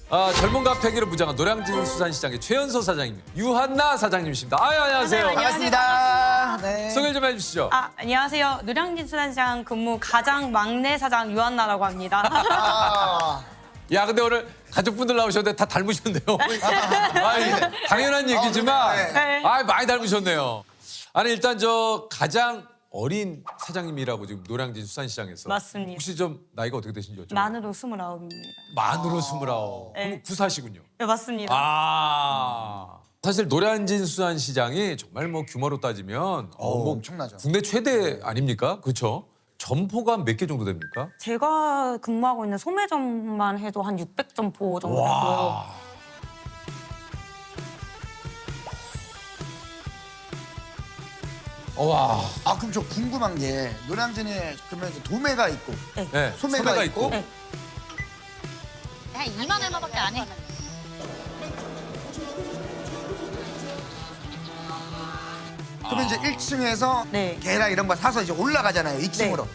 젊은가 패기를 무장한 노량진 수산시장의 최연소 사장입니다. 유한나 사장님이십니다. 안녕하세요. 네, 반갑습니다. 네. 소개 좀 해주시죠. 안녕하세요. 노량진 수산시장 근무 가장 막내 사장 유한나라고 합니다. 야, 근데 오늘 가족분들 나오셨는데 다 닮으셨네요. 아니, 당연한 얘기지만 네. 많이 닮으셨네요. 아니, 일단 가장 어린 사장님이라고 지금 노량진 수산시장에서. 맞습니다. 혹시 좀 나이가 어떻게 되신지 여쭤볼까요? 만으로 29입니다. 만으로 29. 네. 그럼 구사시군요. 네, 맞습니다. 사실 노량진 수산시장이 정말 뭐 규모로 따지면 뭐 엄청나죠. 국내 최대 아닙니까? 그렇죠? 점포가 몇 개 정도 됩니까? 제가 근무하고 있는 소매점만 해도 한 600점포 정도 되고요. 와. 와. 그럼 저 궁금한 게 노량진에 그러면 이제 도매가 있고 네, 소매가 있고 네. 한 2만 얼마밖에 안 해. 그러면 이제 1층에서 네. 게라 이런 거 사서 이제 올라가잖아요. 2층으로.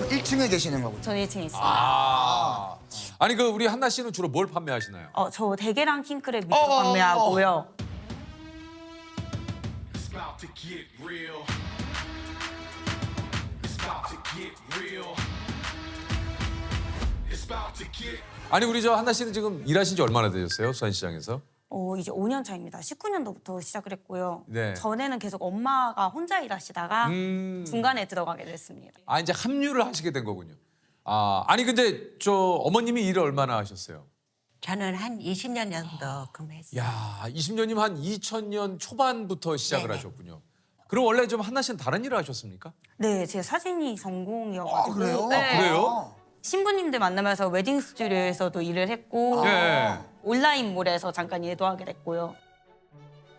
1층에 계시는 거군요. 저는 1층에 있어요. 아니 우리 한나 씨는 주로 뭘 판매하시나요? 저 대게랑 킹크랩 위주로 판매하고요. It's about to get real. It's about to get real. It's about to get. 아니 우리 한나 씨는 지금 일하신 지 얼마나 되셨어요? 수산시장에서? 이제 5년 차입니다. 19년도부터 시작을 했고요. 네. 전에는 계속 엄마가 혼자 일하시다가 중간에 들어가게 됐습니다. 이제 합류를 하시게 된 거군요. 아니 근데 어머님이 일을 얼마나 하셨어요? 저는 한 20년 정도 근무했어요. 야, 20년이면 한 2000년 초반부터 시작을 네네. 하셨군요. 그럼 원래 좀 한나 씨는 다른 일을 하셨습니까? 네, 제 사진이 전공이어가지고. 그래요? 네. 그래요? 신부님들 만나면서 웨딩 스튜디오에서도 일을 했고 네. 온라인몰에서 잠깐 일도 하게 됐고요.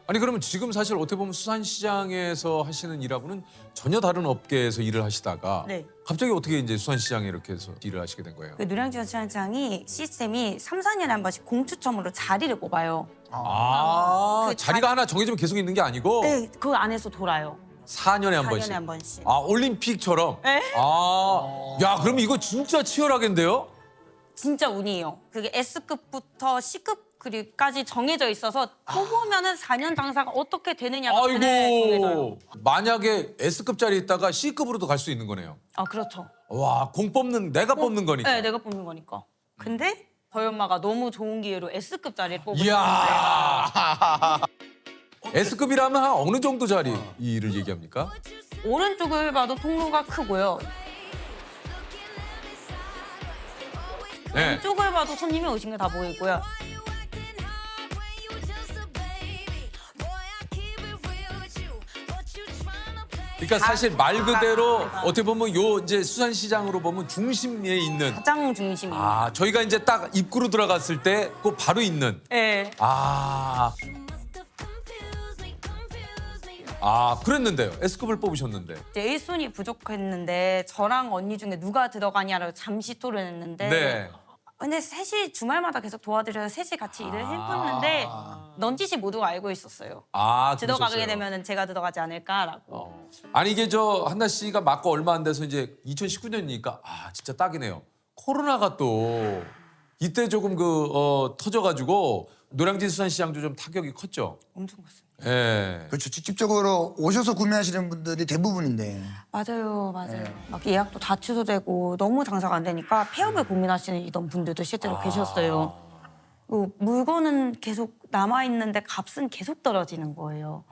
아니 그러면 지금 사실 어떻게 보면 수산시장에서 하시는 일하고는 전혀 다른 업계에서 일을 하시다가 네. 갑자기 어떻게 이제 수산시장에 이렇게 해서 일을 하시게 된 거예요? 그 노량진 수산시장이 시스템이 3, 4년에 한 번씩 공추첨으로 자리를 뽑아요. 그 자리가 하나 정해지면 계속 있는 게 아니고 네, 그 안에서 돌아요. 4년에 한 4년에 번씩. 한 번씩. 올림픽처럼. 네. 야, 그럼 이거 진짜 치열하겠는데요? 진짜 운이에요. 그게 S급부터 C급까지 정해져 있어서 뽑으면은 4년 장사가 어떻게 되느냐가 정해져요. 아이고. 만약에 S급 자리에 있다가 C급으로도 갈 수 있는 거네요. 그렇죠. 와, 내가 뽑는 거니까. 네, 내가 뽑는 거니까. 근데 저희 엄마가 너무 좋은 기회로 S급 자리를 뽑으셨는데 이야. S급이라면 한 어느 정도 자리 일을 얘기합니까? 오른쪽을 봐도 통로가 크고요. 네. 왼쪽을 봐도 손님이 오신 게 다 보이고요. 그러니까 사실 말 그대로 어떻게 보면 이제 수산시장으로 보면 중심에 있는 가장 중심이에요. 저희가 이제 딱 입구로 들어갔을 때 그 바로 있는 네. 그랬는데요. S급을 뽑으셨는데. 이제 일손이 부족했는데 저랑 언니 중에 누가 들어가냐를 잠시 토론했는데 네. 근데 셋이 주말마다 계속 도와드려서 셋이 같이 일을 했었는데 넌지시 모두가 알고 있었어요. 들어가게 그러셨어요. 되면 제가 들어가지 않을까라고. 아니 이게 한나 씨가 맞고 얼마 안 돼서 이제 2019년이니까 진짜 딱이네요. 코로나가 또 이때 조금 터져가지고 노량진 수산시장도 좀 타격이 컸죠. 엄청 컸어요. 예. 그렇죠. 직접적으로 오셔서 구매하시는 분들이 대부분인데. 맞아요. 막 예약도 다 취소되고 너무 장사가 안 되니까 폐업을 고민하시는 분들도 실제로 계셨어요. 물건은 계속 남아 있는데 값은 계속 떨어지는 거예요.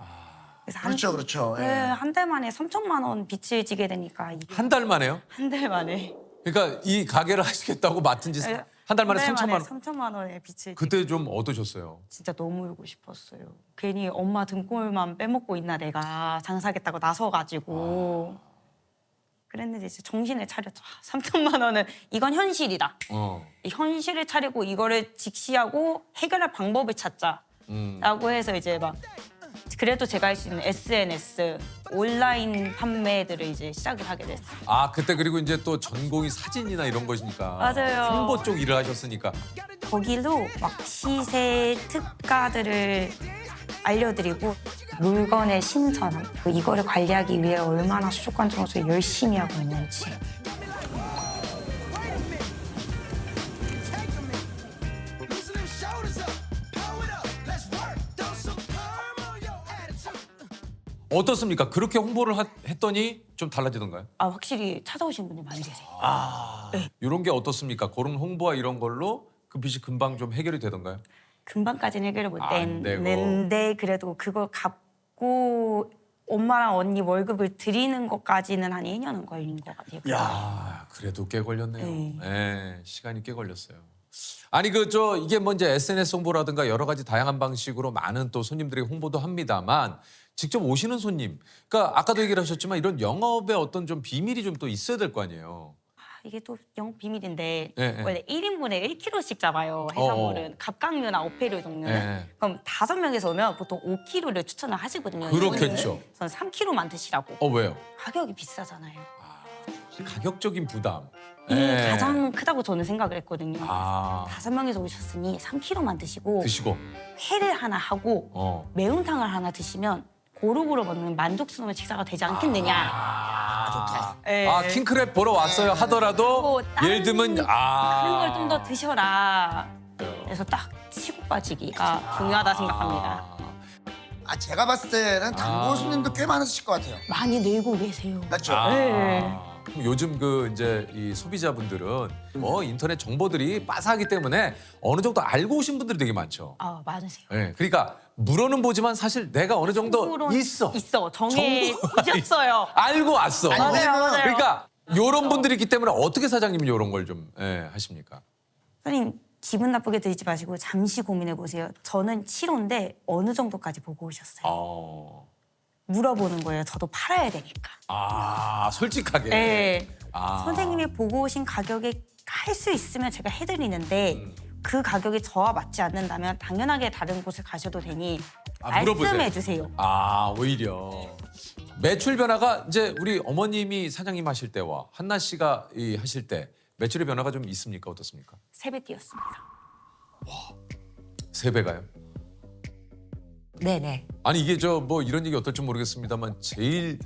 그래서 그렇죠. 네, 한 달 만에 3천만 원 빚을 지게 되니까 이게 한 달 만에요? 한 달 만에 그러니까 이 가게를 하시겠다고 맡은 지 한 달 만에 3천만 원. 3천만 원의 빚을 그때 좀 어떠셨어요? 진짜 너무 울고 싶었어요. 괜히 엄마 등골만 빼먹고 있나 내가 장사하겠다고 나서가지고 그랬는데 이제 정신을 차렸죠. 3천만 원은 이건 현실이다. 이 현실을 차리고 이거를 직시하고 해결할 방법을 찾자라고 해서 이제 막 그래도 제가 할 수 있는 SNS 온라인 판매들을 이제 시작을 하게 됐어요. 그때 그리고 이제 또 전공이 사진이나 이런 것이니까. 맞아요. 홍보 쪽 일을 하셨으니까. 거기로 막 시세 특가들을 알려드리고 물건의 신선함 이거를 관리하기 위해 얼마나 수족관 청소 열심히 하고 있는지 어떻습니까? 그렇게 홍보를 했더니 좀 달라지던가요? 아, 확실히 찾아오신 분이 많이 계세요. 이런 게 어떻습니까? 그런 홍보와 이런 걸로 그 빚이 금방 좀 해결이 되던가요? 금방까지는 해결을 못 안 되고. 됐는데 그래도 그걸 갚고 엄마랑 언니 월급을 드리는 것까지는 한 2년은 걸린 것 같아요. 아, 그래도 꽤 걸렸네요. 네. 네, 시간이 꽤 걸렸어요. 아니 이게 뭐 이제 SNS 홍보라든가 여러 가지 다양한 방식으로 많은 또 손님들이 홍보도 합니다만 직접 오시는 손님, 그러니까 아까도 얘기를 하셨지만 이런 영업의 어떤 좀 비밀이 좀 또 있어야 될 거 아니에요. 이게 또 영업 비밀인데 네, 원래 1인분에 1kg씩 잡아요. 해산물은 갑각류나 어패류 종류는. 네. 그럼 5명에서 오면 보통 5kg를 추천을 하시거든요. 그렇겠죠. 저는 3kg만 드시라고. 왜요? 가격이 비싸잖아요. 가격적인 부담. 이게 네. 가장 크다고 저는 생각을 했거든요. 아, 5명이서 오셨으니 3kg만 드시고 드시고. 회를 하나 하고 어. 매운탕을 하나 드시면 고루고루 먹는 만족스러운 식사가 되지 않겠느냐. 좋다. 예. 아, 킹크랩 보러 왔어요 하더라도 뭐 예를 들면 다른 걸 좀 더 드셔라. 그래서 딱 치고 빠지기가 중요하다 생각합니다. 아 제가 봤을 때는 단골 손님도 꽤 많으실 것 같아요. 많이 늘고 계세요. 맞죠? 네. 그럼 요즘 이제 이 소비자분들은 뭐 인터넷 정보들이 빠삭하기 때문에 어느 정도 알고 오신 분들이 되게 많죠. 아, 많으세요. 네, 그러니까 물어는 보지만 사실 내가 어느 정도 속으로는 있어. 정해지셨어요. 알고 왔어. 아니, 맞아요, 왜냐면 맞아요. 그러니까 요런 분들이 있기 때문에 어떻게 사장님이 요런 걸 좀 하십니까? 선생님, 기분 나쁘게 들지 마시고 잠시 고민해 보세요. 저는 7호인데 어느 정도까지 보고 오셨어요? 물어보는 거예요. 저도 팔아야 되니까. 솔직하게. 네. 아. 선생님이 보고 오신 가격에 할 수 있으면 제가 해드리는데 그 가격이 저와 맞지 않는다면 당연하게 다른 곳에 가셔도 되니 물어보세요. 말씀해 주세요. 오히려 매출 변화가 이제 우리 어머님이 사장님 하실 때와 한나 씨가 하실 때 매출의 변화가 좀 있습니까? 어떻습니까? 3배 뛰었습니다. 3배가요? 네네. 아니 이게 뭐 이런 얘기 어떨지 모르겠습니다만 제일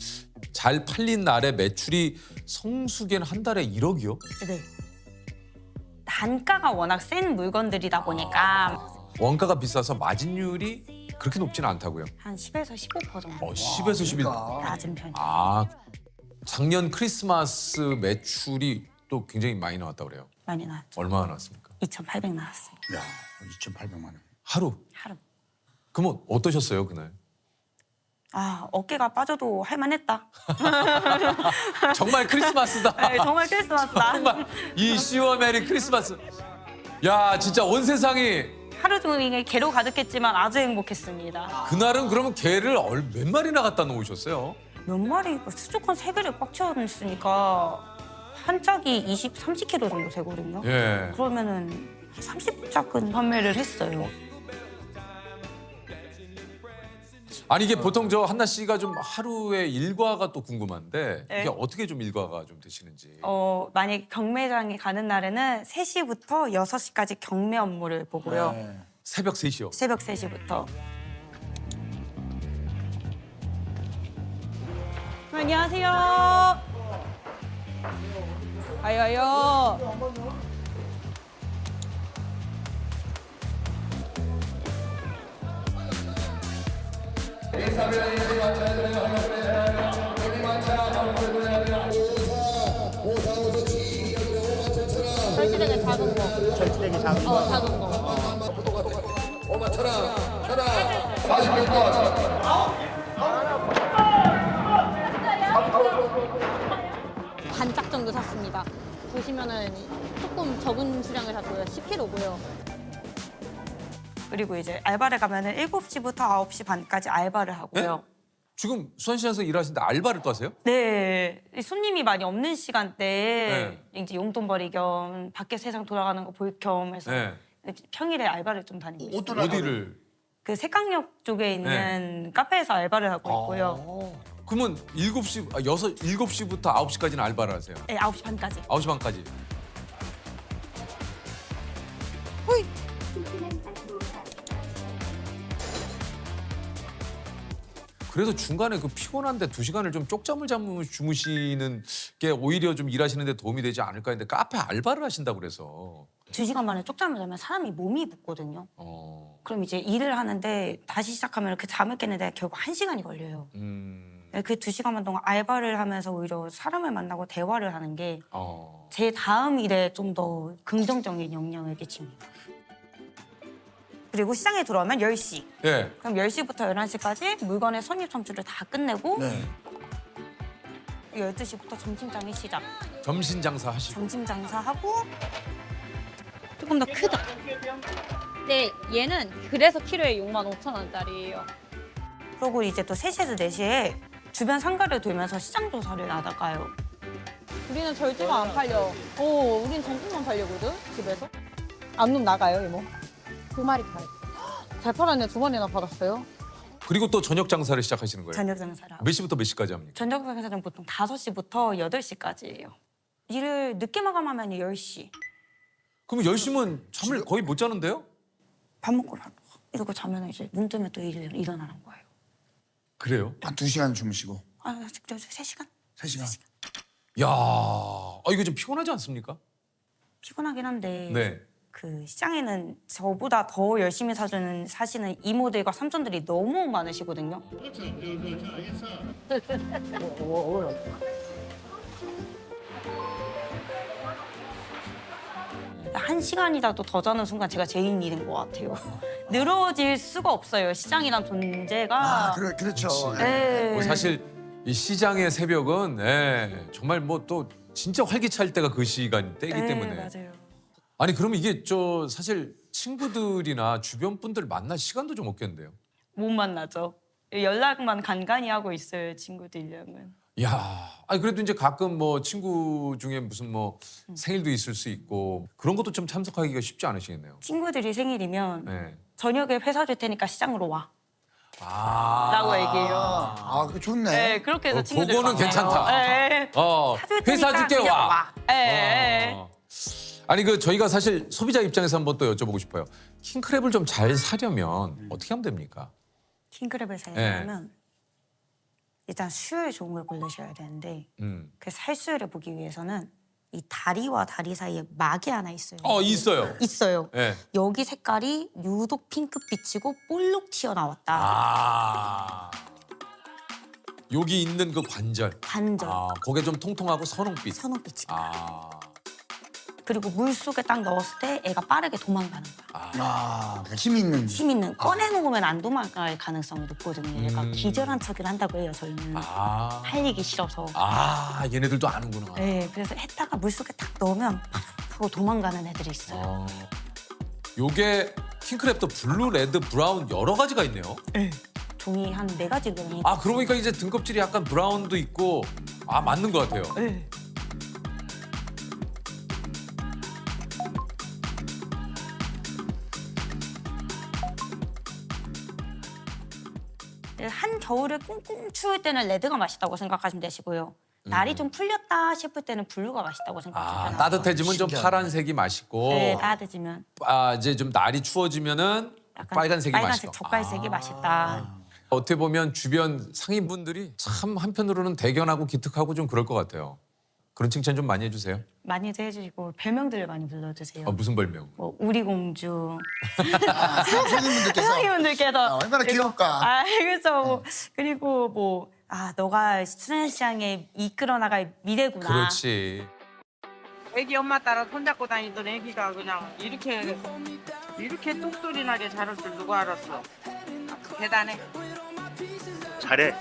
잘 팔린 날에 매출이 성수기엔 한 달에 1억이요? 네. 단가가 워낙 센 물건들이다 보니까 원가가 비싸서 마진율이 그렇게 높지는 않다고요. 한 10에서 15% 정도 10에서 11. 그러니까. 낮은 편이에요. 작년 크리스마스 매출이 또 굉장히 많이 나왔다 그래요. 많이 나왔죠. 얼마나 나왔습니까? 2,800 나왔어요. 야 2,800만 원. 하루. 하루. 그러면 어떠셨어요 그날? 어깨가 빠져도 할만했다. 정말 크리스마스다. 네, 정말 크리스마스다. 정말 이 시워 메리 크리스마스. 야 진짜 온 세상이 하루 종일 개로 가득했지만 아주 행복했습니다. 그날은 그러면 개를 몇 마리나 갖다 놓으셨어요? 몇 마리, 수족관 3개를 꽉 채워놨으니까 한 짝이 20, 30kg 정도 되거든요. 예. 그러면은 30짝은 판매를 했어요. 아니 이게 보통 한나 씨가 좀 하루에 일과가 또 궁금한데 네. 이게 어떻게 좀 일과가 좀 되시는지. 만약 경매장에 가는 날에는 3시부터 6시까지 경매 업무를 보고요. 네. 새벽 3시요. 새벽 3시부터. 안녕하세요. 아유. 절대되게 작은 거. 절대되게 작은 거. 작은 거. 반짝 정도 샀습니다. 보시면은 조금 적은 수량을 샀고요. 10kg고요. 그리고 이제 알바를 가면은 7시부터 9시 반까지 알바를 하고요. 지금 수원시장에서 일하시는데 알바를 또 하세요? 네. 이 손님이 많이 없는 시간대에 이제 용돈벌이 겸 밖에 세상 돌아가는 거 볼 겸 해서 네. 평일에 알바를 좀 다니고 있어요. 어떤 어디를? 그 색강역 쪽에 있는 카페에서 알바를 하고 있고요. 그러면 7시부터 9시까지는 알바를 하세요. 네, 9시 반까지. 9시 반까지. 그래서 중간에 그 피곤한데 2시간을 좀 쪽잠을 주무시는 게 오히려 좀 일하시는 데 도움이 되지 않을까 했는데 카페 알바를 하신다고 그래서 2시간 만에 쪽잠을 자면 사람이 몸이 붓거든요. 그럼 이제 일을 하는데 다시 시작하면 그 잠을 깨는데 결국 1시간이 걸려요. 그 2시간만 동안 알바를 하면서 오히려 사람을 만나고 대화를 하는 게 제 다음 일에 좀 더 긍정적인 영향을 끼칩니다. 그리고 시장에 들어오면 10시. 예. 그럼 10시부터 11시까지 물건의 손님 첨출을 다 끝내고 네. 12시부터 점심장이 시작. 점심 장사 하시고. 점심 장사하고 조금 더 크죠? 네, 얘는 그래서 키로에 65,000원짜리예요. 그리고 이제 또 3시에서 4시에 주변 상가를 돌면서 시장 조사를 나가요. 우리는 절대가 안 팔려. 우린 정품만 팔려거든, 집에서. 암놈 나가요, 이모. 2마리 팔. 잘 팔았네, 2번이나 받았어요. 그리고 또 저녁 장사를 시작하시는 거예요? 저녁 장사를 하고. 몇 시부터 몇 시까지 합니까? 저녁 장사는 보통 5시부터 8시까지예요. 일을 늦게 마감하면 10시. 그럼 10시면 잠을 거의 못 자는데요? 밥 먹고 이러고 자면 이제 눈 뜨면 또 일어나는 거예요. 그래요? 한 2시간 주무시고 아, 3시간? 3시간. 야, 이거 좀 피곤하지 않습니까? 피곤하긴 한데 네. 그 시장에는 저보다 더 열심히 사시는 이모들과 삼촌들이 너무 많으시거든요. 한 시간이라도 더 자는 순간 제가 죄인 일인 것 같아요. 늘어질 수가 없어요. 시장이란 존재가. 그렇죠. 네. 뭐 사실 이 시장의 새벽은 정말 뭐 또 진짜 활기찰 때가 그 시간 때이기 네, 때문에. 맞아요. 아니 그러면 이게 사실 친구들이나 주변 분들 만날 시간도 좀 없겠는데요? 못 만나죠. 연락만 간간히 하고 있어요, 친구들이랑은. 야, 아니 그래도 이제 가끔 뭐 친구 중에 무슨 뭐 생일도 있을 수 있고 그런 것도 좀 참석하기가 쉽지 않으시겠네요. 친구들이 생일이면 네. 저녁에 회사 줄 테니까 시장으로 와. 아. 라고 얘기해요. 아, 그거 좋네. 네, 그렇게 해서 친구들 그거는 괜찮다. 네. 회사 줄게 와. 네. 아니 저희가 사실 소비자 입장에서 한번 또 여쭤보고 싶어요. 킹크랩을 좀 잘 사려면 어떻게 하면 됩니까? 킹크랩을 네. 사려면 일단 수율 좋은 걸 고르셔야 되는데 그 살수율을 보기 위해서는 이 다리와 다리 사이에 막이 하나 있어요. 있어요. 있어요. 네. 여기 색깔이 유독 핑크빛이고 볼록 튀어나왔다. 아. 여기 있는 그 관절. 관절, 거기에 좀 통통하고 선홍빛. 선홍빛이. 아. 그리고 물속에 딱 넣었을 때 애가 빠르게 도망가는 거야. 힘 있는. 힘 있는 꺼내놓으면 안 도망갈 가능성이 높거든요. 얘가 기절한 척을 한다고 해요, 저희는. 아. 팔리기 싫어서. 얘네들도 아는구나. 네, 그래서 했다가 물속에 딱 넣으면 팍 하고 도망가는 애들이 있어요. 요게 킹크랩도 블루, 레드, 브라운 여러 가지가 있네요. 종이 한 4가지 종이. 그러고 보니까 이제 등껍질이 약간 브라운도 있고 맞는 것 같아요. 네. 한 겨울에 꽁꽁 추울 때는 레드가 맛있다고 생각하시면 되시고요. 날이 좀 풀렸다 싶을 때는 블루가 맛있다고 생각하시면 돼요. 따뜻해지면 좀 신기하네. 파란색이 맛있고 네, 따뜻해지면 이제 좀 날이 추워지면은 약간 빨간색이 빨간색 맛있다. 젓갈색이 맛있다. 어떻게 보면 주변 상인분들이 참 한편으로는 대견하고 기특하고 좀 그럴 것 같아요. 그런 칭찬 좀 많이 해주세요. 많이도 해주시고 별명들을 많이 불러주세요. 무슨 별명? 뭐 우리 공주, 손님분들께서 선생님들께서 얼마나 귀여울까. 그렇죠. 그리고 너가 수산시장에 이끌어 나갈 미래구나. 그렇지. 애기 엄마 따라 손잡고 다니던 애기가 그냥 이렇게 뚝소리 나게 자랄 줄 누가 알았어. 대단해. 잘해.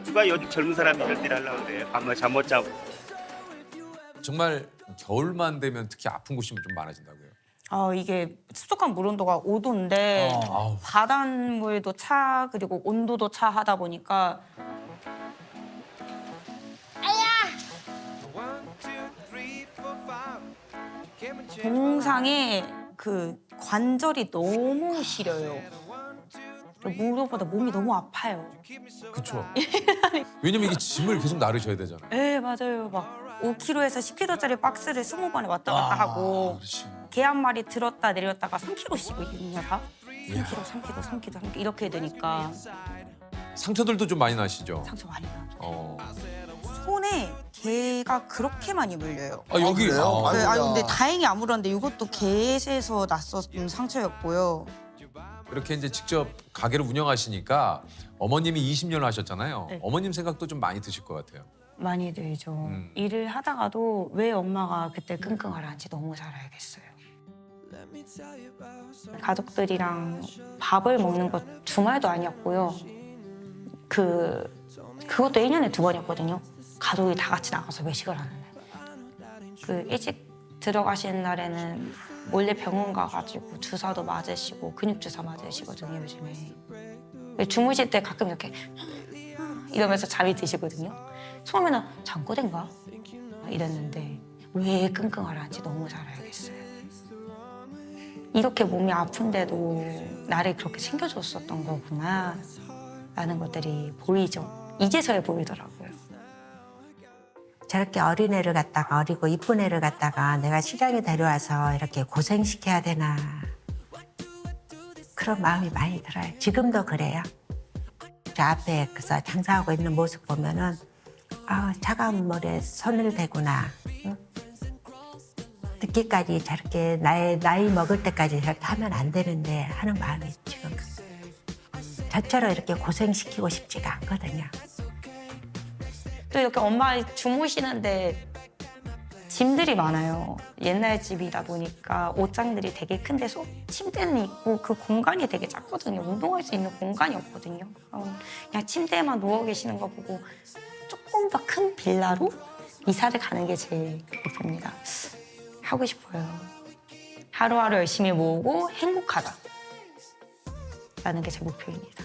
누가 요즘 젊은 사람이 이럴 일 하려고 그래. 밤에 잠 못 자고. 정말 겨울만 되면 특히 아픈 곳이 좀 많아진다고요. 이게 수족관 물 온도가 5도인데 바닷물도 차 그리고 온도도 차 하다 보니까 동상에 그 관절이 너무 시려요. 무릎보다 몸이 너무 아파요. 그렇죠. 왜냐면 이게 짐을 계속 나르셔야 되잖아요. 네, 맞아요. 막 5kg에서 10kg짜리 박스를 20번에 왔다 갔다 하고 그렇지. 개 한 마리 들었다 내렸다가 3kg씩 있거든요, 다. 3kg 이렇게 되니까 상처들도 좀 많이 나시죠? 상처 많이 나죠. 어. 손에 개가 그렇게 많이 물려요. 아, 여기 그래요? 아, 그, 아이고야. 근데 다행히 아무런데 이것도 개에서 났었던 상처였고요. 이렇게 이제 직접 가게를 운영하시니까 어머님이 20년을 하셨잖아요. 네. 어머님 생각도 좀 많이 드실 것 같아요. 많이 들죠. 일을 하다가도 왜 엄마가 그때 끙끙하는지 너무 잘 알겠어요. 가족들이랑 밥을 먹는 것 주말도 아니었고요. 그것도 1년에 2번이었거든요. 가족이 다 같이 나가서 외식을 하는 날. 일찍 들어가시는 날에는 몰래 병원 가가지고 주사도 맞으시고 근육 주사 맞으시거든요, 요즘에. 주무실 때 가끔 이렇게 이러면서 잠이 드시거든요. 처음에는 잠꼬대인가? 이랬는데 왜 끙끙하는지 너무 잘 알겠어요. 이렇게 몸이 아픈데도 나를 그렇게 챙겨줬었던 거구나 라는 것들이 보이죠. 이제서야 보이더라고요. 저렇게 어린애를 갖다가 어리고 이쁜 애를 갖다가 내가 시장에 데려와서 이렇게 고생시켜야 되나 그런 마음이 많이 들어요. 지금도 그래요. 저 앞에 그래서 장사하고 있는 모습 보면은 아 차가운 물에 손을 대구나. 응? 늦게까지 저렇게 나이 먹을 때까지 저렇게 하면 안 되는데 하는 마음이 지금 저처럼 이렇게 고생시키고 싶지가 않거든요. 또 이렇게 엄마 주무시는데 짐들이 많아요. 옛날 집이다 보니까 옷장들이 되게 큰데 침대는 있고 그 공간이 되게 작거든요. 운동할 수 있는 공간이 없거든요. 그냥 침대에만 누워 계시는 거 보고 조금 더 큰 빌라로 이사를 가는 게 제 목표입니다. 하고 싶어요. 하루하루 열심히 모으고 행복하다. 라는 게 제 목표입니다.